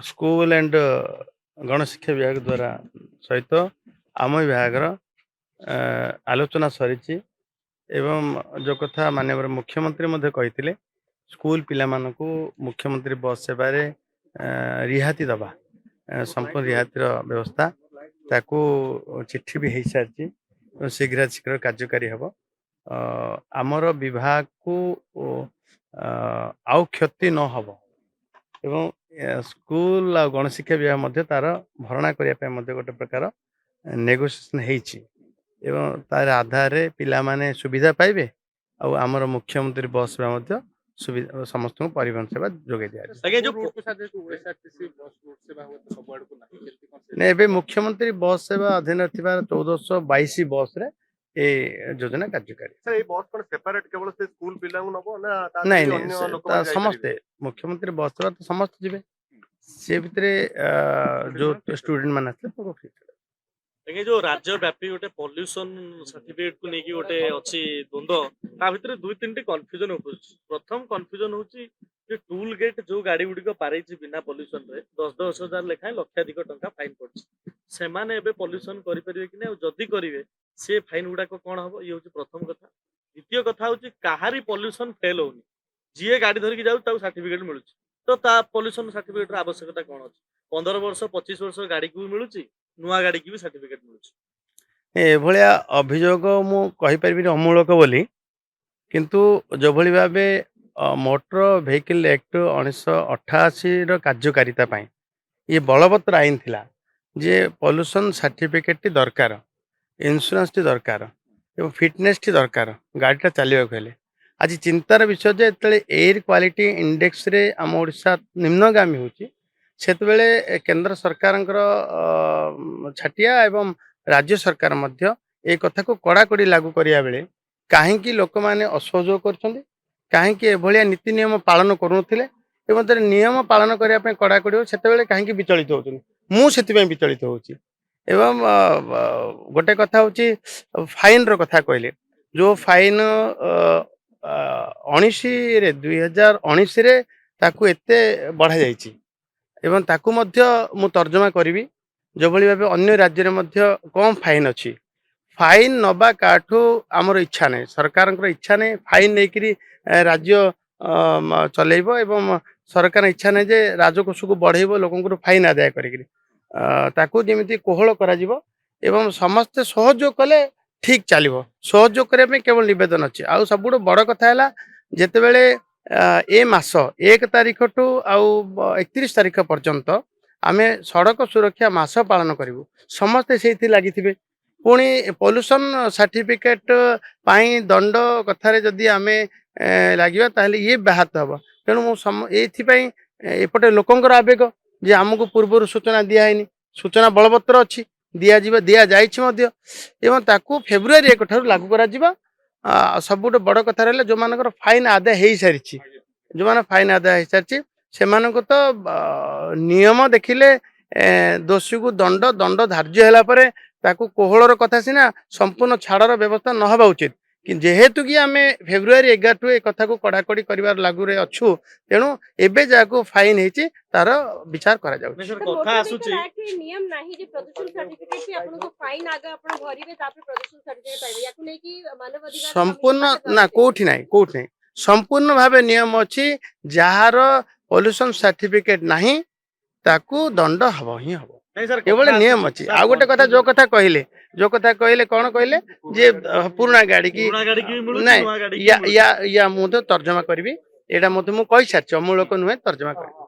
School and गणशिक्षा विभाग द्वारा सहित आम विभाग आलोचना सरी एवं जो कथा माननीय मुख्यमंत्री मध्य कही स्कूल पिला मानकु मुख्यमंत्री बस सेवा रिहाती दबा संपूर्ण रिहातीर व्यवस्था ताकू चिट्ठी भी हो सारी शीघ्र शीघ्र कार्यकारी हम आमर विभाग को आउ क्षति न हब एवं स्कूल आ गणशिक्षा विभाग मध्य तार भरणा करने गोटे प्रकार नेगोसिएशन होती एवं तार आधार पिला माने सुविधा पाइबे आमर मुख्यमंत्री बस सेवा सुविधा समस्त परिवहन सेवा जोगे दिया मुख्यमंत्री बस सेवा अधीन 1422 बस रे ए योजना कार्यकारी नहीं समस्ते मुख्यमंत्री बस सेवा तो समस्त जीवे से भितर जो स्टूडेंट मान आगे जो राज्य व्यापी गोटे पॉल्यूशन सर्टिफिकेट को लेकिन गोटे अच्छी द्वंद्व ता भितर दुई तीन कन्फ्यूजन प्रथम कन्फ्यूजन होची जे टूल गेट जो गाड़ी गुडी पारे बिना पॉल्यूशन रे 10,000 लेखाएं लक्षाधिक टंका फाइन पड़छ से माने एबे पॉल्यूशन करि परिबे कि नै जदी करिवे से फाइन गुडा को कोन हबो ये होची प्रथम कथा द्वितीय कथा होची काहारी पॉल्यूशन फेल होनी जीए गाड़ी धरि जाउ ता सर्टिफिकेट मिलुछ तो ता पॉल्यूशन सर्टिफिकेट रा आवश्यकता कोन अछि 15 वर्ष 25 वर्ष गाड़ी को मिलुछ नुआ गाड़ी की भी सर्टिफिकेट मिलुछ ए भलिया अभियोग मु कहि परिबि अमूलक बोली किंतु जो भली भाबे मोटर व्हीकल एक्ट 1988 रो कार्यकारिता पाई ये बलवत्तर आईन थिला जे पॉल्यूशन सर्टिफिकेट टी दरकार इंश्योरेंस टी दरकार एवं फिटनेस टी दरकार गाड़ीटा चलवा हेले आज चिंतार विषय जे एयर क्वालिटी इंडेक्स रे आम ओडिशा निम्नगामी होची सेतबेले केंद्र सरकार छाटिया एवं राज्य सरकार मध्य ए कथा को कड़ाकड़ी लागू करिया बेले काहेकि लोक माने असहयोग करछन्ते काहेकि एभलिया नीति नियम पालन करूनथिले एवं तर नियम पालन करिया पे कड़ाकड़ी सेतबेले काहेकि विचलित होउछन मु सेति विचलित होउछि एवं गोटे कथा होछि फाइन रो कथा कहले जो फाइन 19 रे 2019 रे ताकू एते बढ़ा जायछि एवं ताकू मध्य मु तर्जमा करी जो भली भाबे अन्य राज्य रे मध्य कम फाइन अछि फाइन नबा काठू आमर इच्छा नहीं सरकार इच्छा नहीं फाइन नहीं राज्य चलेब एवं सरकार इच्छा नहीं जे राजकोष को बढ़ेब लोक फाइन आदाय करताकू जमी कोहल एवं समस्ते सहयोग कले ठीक चलो सहयोग करने केवल नवेदन अच्छे आ सब बड़ कथा है जिते बड़े ए मास 1 तारिख टू आउ 31 तारिख पर्यंत आम सड़क सुरक्षा मास पालन करूँ समस्ते से लगी पुणी पॉल्यूशन सर्टिफिकेट पाई दंड कथार जदि आम लगे ताहले ये ब्याहत हम तेणु एपटे लोकंर आवेग जे आमको पूर्व सूचना दिहनी सूचना बलवत्तर अच्छी दि जाइए ताकू फेब्रुआरी 1 ठारू लागू करा सब बड़ कथा रहा जो मान फाइन आदाय हो सारी जो मैंने फाइन आदाय हो सारी से तो नियम देखिले दोषी को दंड दंड धार्य है ताकू कोहलर कथा सीना संपूर्ण छाड़र व्यवस्था न हवा उचित कि जेहेतु कि आम फेब्रुआरी 11 टू एक कथा को कड़ाकड़ी कर लागू रे अच्छु तेणु एबे जाको फाइन हेची तार विचार करा जाउ कथा आसुची नियम नाही जे प्रदूषण सर्टिफिकेट से आपन को फाइन आगे आपन भरिबे तापर प्रदूषण सर्टिफिकेट पाइबे याकु नै कि मानव अधिकार संपूर्ण ना कोठी नै संपूर्ण भाबे नियम अछि जहार पॉल्यूशन सर्टिफिकेट नाही ताकू दंड हबो ही हबो केवल नियम अच्छी आ गोटे कथा जो कथा कहले कौन कहले जे पुराना गाड़ी की नहीं या मुझे तर्जमा करी एटा मुझे मुझे कही सारी अमूलक नुहे तर्जमा करी।